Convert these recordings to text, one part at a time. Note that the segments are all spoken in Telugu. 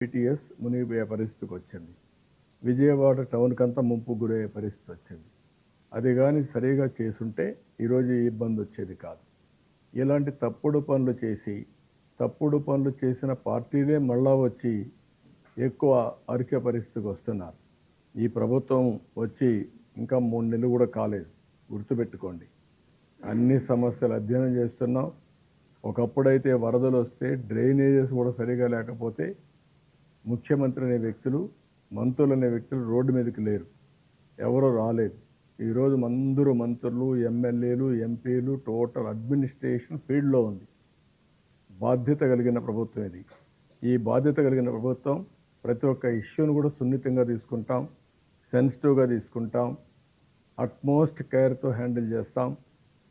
టీటీఎస్ మునిగిపోయే పరిస్థితికి వచ్చింది. విజయవాడ టౌన్కి అంతా ముంపు గురయ్యే పరిస్థితి వచ్చింది. అది కానీ సరిగా చేసుంటే ఈరోజు ఈ ఇబ్బంది వచ్చేది కాదు. ఇలాంటి తప్పుడు పనులు చేసిన పార్టీలే మళ్ళా వచ్చి ఎక్కువ అరికే పరిస్థితికి వస్తున్నారు. ఈ ప్రభుత్వం వచ్చి ఇంకా 3 నెలలు కూడా కాలేదు. గుర్తుపెట్టుకోండి, అన్ని సమస్యలు అధ్యయనం చేస్తున్నాం. ఒకప్పుడైతే వరదలు వస్తే డ్రైనేజెస్ కూడా సరిగా లేకపోతే ముఖ్యమంత్రి అనే వ్యక్తులు, మంత్రులు అనే వ్యక్తులు రోడ్డు మీదకి లేరు, ఎవరో రాలేదు. ఈరోజు అందరూ మంత్రులు, ఎమ్మెల్యేలు, ఎంపీలు, టోటల్ అడ్మినిస్ట్రేషన్ ఫీల్డ్లో ఉంది. బాధ్యత కలిగిన ప్రభుత్వం ఇది. ఈ బాధ్యత కలిగిన ప్రభుత్వం ప్రతి ఒక్క ఇష్యూను కూడా సున్నితంగా తీసుకుంటాం, సెన్సిటివ్గా తీసుకుంటాం, అట్మోస్ట్ కేర్తో హ్యాండిల్ చేస్తాం.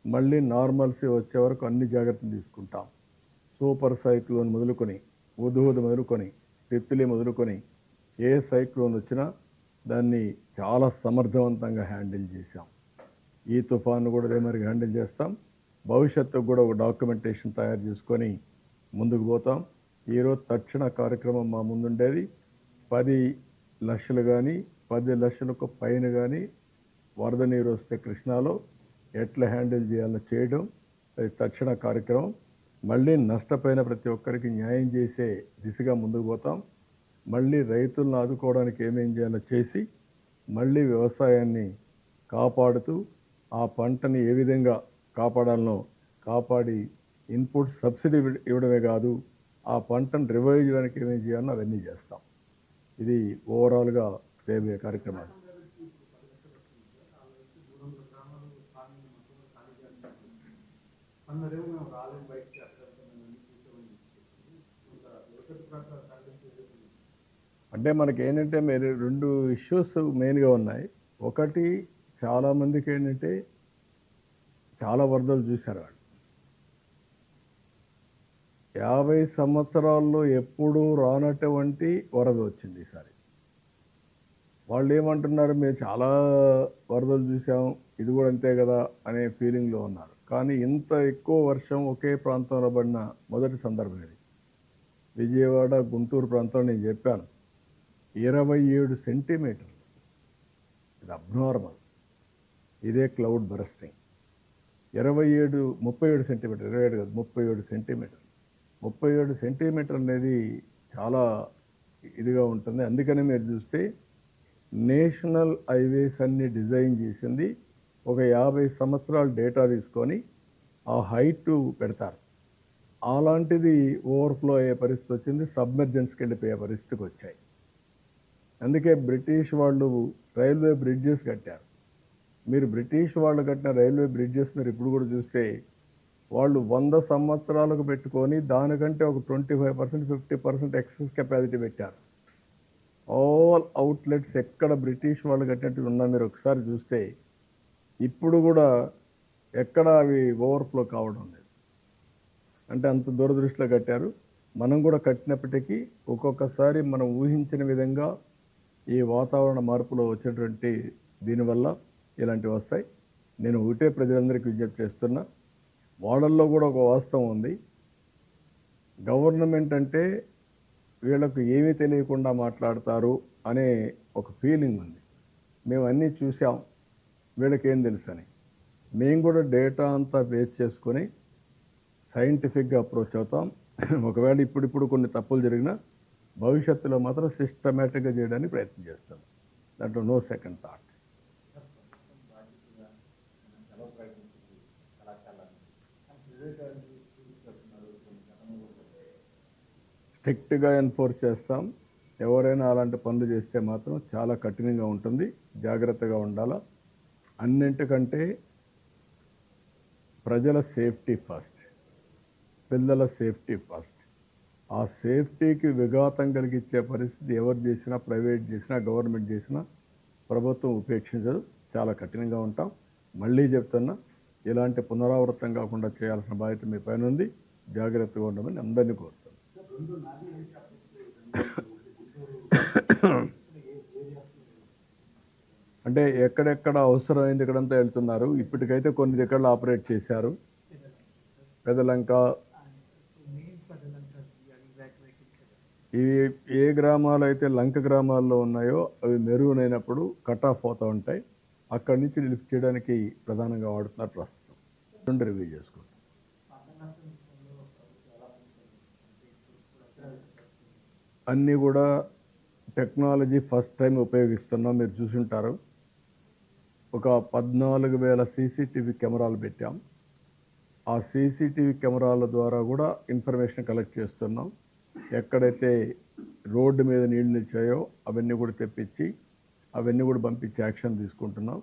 మళ్ళీ నార్మల్సీ వచ్చే వరకు అన్ని జాగ్రత్తలు తీసుకుంటాం. సూపర్ సైక్లోన్ మొదలుకొని, ఉదూద్ మొదలుకొని, తిత్లీ మొదలుకొని ఏ సైక్లోన్ వచ్చినా దాన్ని చాలా సమర్థవంతంగా హ్యాండిల్ చేశాం. ఈ తుఫాను కూడా అదే మరి హ్యాండిల్ చేస్తాం. భవిష్యత్తుకు కూడా ఒక డాక్యుమెంటేషన్ తయారు చేసుకొని ముందుకు పోతాం. ఈరోజు తక్షణ కార్యక్రమం మా ముందుండేది 10 లక్షలు కానీ 10 లక్షలకు పైన కానీ వరద నీరు వస్తే కృష్ణాలో ఎట్లా హ్యాండిల్ చేయాలో చేయడం అది తక్షణ కార్యక్రమం. మళ్ళీ నష్టపోయిన ప్రతి ఒక్కరికి న్యాయం చేసే దిశగా ముందుకు పోతాం. మళ్ళీ రైతులను ఆదుకోవడానికి ఏమేం చేయాలో చేసి మళ్ళీ వ్యవసాయాన్ని కాపాడుతూ ఆ పంటని ఏ విధంగా కాపాడాలనో కాపాడి ఇన్పుట్ సబ్సిడీ ఇవ్వడమే కాదు, ఆ పంటను రివైవ్ చేయడానికి ఏమేం చేయాలో అవన్నీ చేస్తాం. ఇది ఓవరాల్గా చేయబోయే కార్యక్రమాలు. అంటే మనకి ఏంటంటే మీరు 2 ఇష్యూస్ మెయిన్గా ఉన్నాయి. ఒకటి, చాలామందికి ఏంటంటే చాలా వరదలు చూశారు. వాళ్ళు 50 సంవత్సరాల్లో ఎప్పుడూ రానటువంటి వరద వచ్చింది ఈసారి. వాళ్ళు ఏమంటున్నారు, మేము చాలా వరదలు చూసాం, ఇది కూడా అంతే కదా అనే ఫీలింగ్లో ఉన్నారు. కానీ ఇంత ఎక్కువ వర్షం ఒకే ప్రాంతంలో పడిన మొదటి సందర్భం ఇది. విజయవాడ, గుంటూరు ప్రాంతంలో నేను చెప్పాను 27 సెంటీమీటర్లు. ఇది అబ్నార్మల్. ఇదే క్లౌడ్ బరస్టింగ్. 37 సెంటీమీటర్, 27 కాదు 37 సెంటీమీటర్. 37 సెంటీమీటర్ అనేది చాలా ఇదిగా ఉంటుంది. అందుకని మీరు చూస్తే నేషనల్ హైవేస్ అన్ని డిజైన్ చేసింది ఒక 50 సంవత్సరాల డేటా తీసుకొని ఆ హైట్ పెడతారు. అలాంటిది ఓవర్ఫ్లో అయ్యే పరిస్థితి వచ్చింది, సబ్మెర్జెన్స్కి వెళ్ళిపోయే పరిస్థితికి వచ్చాయి. అందుకే బ్రిటిష్ వాళ్ళు రైల్వే బ్రిడ్జెస్ కట్టారు. మీరు బ్రిటిష్ వాళ్ళు కట్టిన రైల్వే బ్రిడ్జెస్ మీరు ఇప్పుడు కూడా చూస్తే వాళ్ళు 100 సంవత్సరాలకు పెట్టుకొని దానికంటే ఒక 25%, 50% ఎక్సెస్ కెపాసిటీ పెట్టారు. ఆల్ అవుట్లెట్స్ ఎక్కడ బ్రిటిష్ వాళ్ళు కట్టినట్టు ఉన్నా మీరు ఒకసారి చూస్తే ఇప్పుడు కూడా ఎక్కడ అవి ఓవర్ఫ్లో కావడం లేదు. అంటే అంత దూరదృష్టిలో కట్టారు. మనం కూడా కట్టినప్పటికీ ఒక్కొక్కసారి మనం ఊహించిన విధంగా ఈ వాతావరణ మార్పులో వచ్చేటువంటి దీనివల్ల ఇలాంటివి వస్తాయి. నేను ఒకటే ప్రజలందరికీ విజ్ఞప్తి చేస్తున్నా, వాళ్ళల్లో కూడా ఒక వాస్తవం ఉంది. గవర్నమెంట్ అంటే వీళ్ళకు ఏమీ తెలియకుండా మాట్లాడతారు అనే ఒక ఫీలింగ్ ఉంది. మేము అన్నీ చూసాం, వీళ్ళకేం తెలుసని. మేము కూడా డేటా అంతా బేస్ చేసుకొని సైంటిఫిక్గా అప్రోచ్ అవుతాం. ఒకవేళ ఇప్పుడు కొన్ని తప్పులు జరిగినా భవిష్యత్తులో మాత్రం సిస్టమేటిక్గా చేయడానికి ప్రయత్నం చేస్తాం. దాంట్లో నో సెకండ్ థాట్. స్ట్రిక్ట్గా ఎన్ఫోర్స్ చేస్తాం. ఎవరైనా అలాంటి పనులు చేస్తే మాత్రం చాలా కఠినంగా ఉంటుంది. జాగ్రత్తగా ఉండాలా. అన్నింటికంటే ప్రజల సేఫ్టీ ఫస్ట్, పిల్లల సేఫ్టీ ఫస్ట్. ఆ సేఫ్టీకి విఘాతం కలిగించే పరిస్థితి ఎవరు చేసినా, ప్రైవేట్ చేసినా, గవర్నమెంట్ చేసినా ప్రభుత్వం ఉపేక్షించదు. చాలా కఠినంగా ఉంటాం. మళ్ళీ చెప్తున్నా, ఇలాంటి పునరావృతం కాకుండా చేయాల్సిన బాధ్యత మీ పైన ఉంది. జాగ్రత్తగా ఉండమని అందరినీ కోరుతాం. అంటే ఎక్కడెక్కడ అవసరమైంది ఇక్కడంతా వెళ్తున్నారు. ఇప్పటికైతే కొన్ని దగ్గరలో ఆపరేట్ చేశారు. పెదలంక, ఇవి ఏ గ్రామాలు అయితే లంక గ్రామాల్లో ఉన్నాయో అవి మెరుగునైనప్పుడు కట్ ఆఫ్ అవుతూ ఉంటాయి. అక్కడి నుంచి లిఫ్ట్ చేయడానికి ప్రధానంగా వాడుతున్నారు ప్రస్తుతం. రెండు రివ్యూ చేసుకుంటాం. అన్నీ కూడా టెక్నాలజీ ఫస్ట్ టైం ఉపయోగిస్తున్నాం. మీరు చూసుంటారు, ఒక 14,000 సీసీటీవీ కెమెరాలు పెట్టాం. ఆ సీసీటీవీ కెమెరాల ద్వారా కూడా ఇన్ఫర్మేషన్ కలెక్ట్ చేస్తున్నాం. ఎక్కడైతే రోడ్డు మీద నీళ్లు నిలిచాయో అవన్నీ కూడా తెప్పించి అవన్నీ కూడా పంపించి యాక్షన్ తీసుకుంటున్నాం.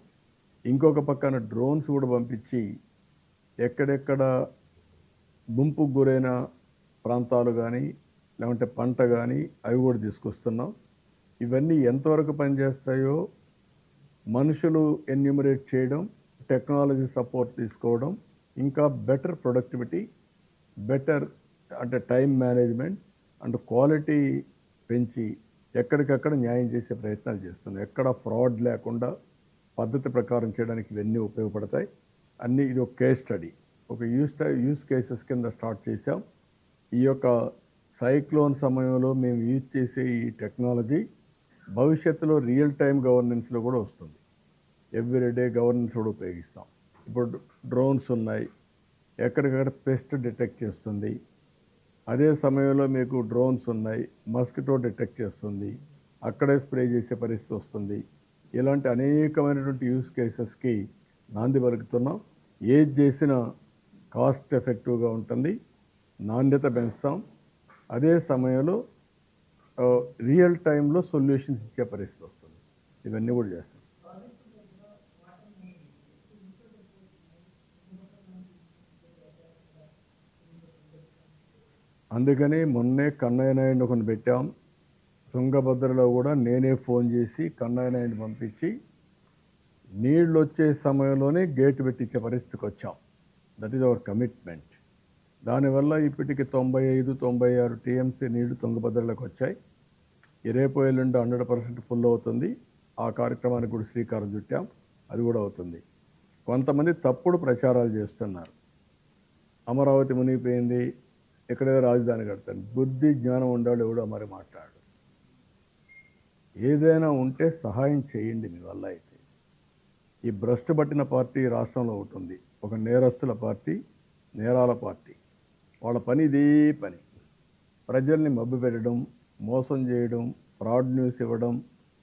ఇంకొక పక్కన డ్రోన్స్ కూడా పంపించి ఎక్కడెక్కడ గుంపుకు గురైన ప్రాంతాలు కానీ లేకుంటే పంట కానీ అవి కూడా తీసుకొస్తున్నాం. ఇవన్నీ ఎంతవరకు పనిచేస్తాయో మనుషులు ఎన్యూమరేట్ చేయడం, టెక్నాలజీ సపోర్ట్ తీసుకోవడం, ఇంకా బెటర్ ప్రొడక్టివిటీ, బెటర్ అంటే టైం మేనేజ్మెంట్ అండ్ క్వాలిటీ పెంచి ఎక్కడికక్కడ న్యాయం చేసే ప్రయత్నాలు చేస్తున్నాం. ఎక్కడ ఫ్రాడ్ లేకుండా పద్ధతి ప్రకారం చేయడానికి ఇవన్నీ ఉపయోగపడతాయి. అన్నీ ఇది ఒక కేస్ స్టడీ, ఒక యూస్ కేసెస్ కింద స్టార్ట్ చేశాం. ఈ యొక్క సైక్లోన్ సమయంలో మేము యూజ్ చేసే ఈ టెక్నాలజీ భవిష్యత్తులో రియల్ టైం గవర్నెన్స్లో కూడా వస్తుంది. ఎవ్రీడే గవర్నెన్స్ కూడా ఉపయోగిస్తాం. ఇప్పుడు డ్రోన్స్ ఉన్నాయి, ఎక్కడికక్కడ పెస్ట్ డిటెక్ట్ చేస్తుంది. అదే సమయంలో మీకు డ్రోన్స్ ఉన్నాయి, మస్కిటో డిటెక్ట్ చేస్తుంది, అక్కడే స్ప్రే చేసే పరిస్థితి వస్తుంది. ఇలాంటి అనేకమైనటువంటి యూస్ కేసెస్కి నాంది పలుకుతున్నాం. ఏది చేసినా కాస్ట్ ఎఫెక్టివ్గా ఉంటుంది, నాణ్యత పెంచుతాం. అదే సమయంలో రియల్ టైంలో సొల్యూషన్స్ ఇచ్చే పరిస్థితి వస్తుంది. ఇవన్నీ కూడా చేస్తాం. అందుకని మొన్నే కన్నయ్య నాయుడు ఒకటి పెట్టాం. తుంగభద్రలో కూడా నేనే ఫోన్ చేసి కన్నయ్య నాయుడు పంపించి నీళ్ళు వచ్చే సమయంలోనే గేటు పెట్టించే పరిస్థితికి వచ్చాం. That is our commitment. దానివల్ల ఇప్పటికి 95-96 టీఎంసీ నీళ్లు తుంగభద్రలోకి వచ్చాయి. రేపు ఎల్లుండి 100% ఫుల్ అవుతుంది. ఆ కార్యక్రమానికి కూడా శ్రీకారం చుట్టాం, అది కూడా అవుతుంది. కొంతమంది తప్పుడు ప్రచారాలు చేస్తున్నారు. అమరావతి మునిగిపోయింది, ఎక్కడేదో రాజధాని కడతాను. బుద్ధి జ్ఞానం ఉండాలి, ఎవడో మరి మాట్లాడు. ఏదైనా ఉంటే సహాయం చేయండి మీ వల్ల అయితే. ఈ భ్రష్టు పట్టిన పార్టీ రాష్ట్రంలో ఉంటుంది, ఒక నేరస్తుల పార్టీ, నేరాల పార్టీ. వాళ్ళ పని ఇదే పని. ప్రజల్ని మభ్య పెట్టడం, మోసం చేయడం, ఫ్రాడ్ న్యూస్ ఇవ్వడం,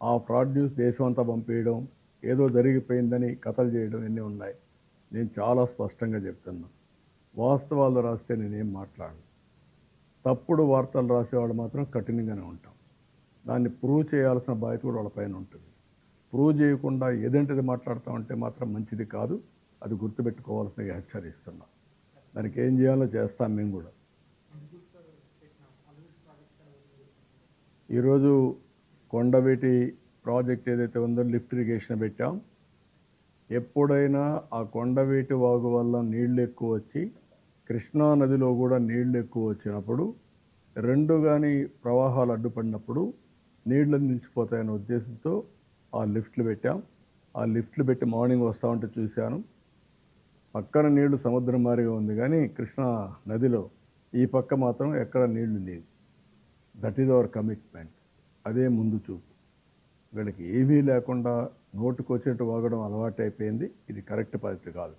ఆ ఫ్రాడ్ న్యూస్ దేశం అంతా పంపేయడం, ఏదో జరిగిపోయిందని కథలు చేయడం ఇవన్నీ ఉన్నాయి. నేను చాలా స్పష్టంగా చెప్తున్నా, వాస్తవాలు రాస్తే నేనేం మాట్లాడను. తప్పుడు వార్తలు రాసేవాళ్ళు మాత్రం కఠినంగానే ఉంటాం. దాన్ని ప్రూవ్ చేయాల్సిన బాధ్యత కూడా వాళ్ళపైన ఉంటుంది. ప్రూవ్ చేయకుండా ఏదంటిది మాట్లాడతామంటే మాత్రం మంచిది కాదు. అది గుర్తుపెట్టుకోవాల్సిన హెచ్చరిస్తున్నాం. దానికి ఏం చేయాలో చేస్తాం మేము కూడా. ఈరోజు కొండవీటి ప్రాజెక్ట్ ఏదైతే ఉందో లిఫ్ట్ ఇరిగేషన్ పెట్టాం. ఎప్పుడైనా ఆ కొండవీటి వాగు వల్ల నీళ్లు ఎక్కువ వచ్చి కృష్ణా నదిలో కూడా నీళ్లు ఎక్కువ వచ్చినప్పుడు, రెండు కానీ ప్రవాహాలు అడ్డుపడినప్పుడు నీళ్లు నిలిచిపోతాయనే ఉద్దేశంతో ఆ లిఫ్ట్లు పెట్టాం. ఆ లిఫ్ట్లు పెట్టి మార్నింగ్ వస్తూ ఉంటే చూశాను. పక్కన నీళ్లు సముద్రం మారిగా ఉంది, కానీ కృష్ణా నదిలో ఈ పక్క మాత్రం ఎక్కడ నీళ్లు లేవు. That is our commitment. అదే ముందు చూపు. వీళ్ళకి ఏమీ లేకుండా నోటుకు వచ్చేట్టు వాగడం అలవాటు అయిపోయింది. ఇది కరెక్ట్ పద్ధతి కాదు.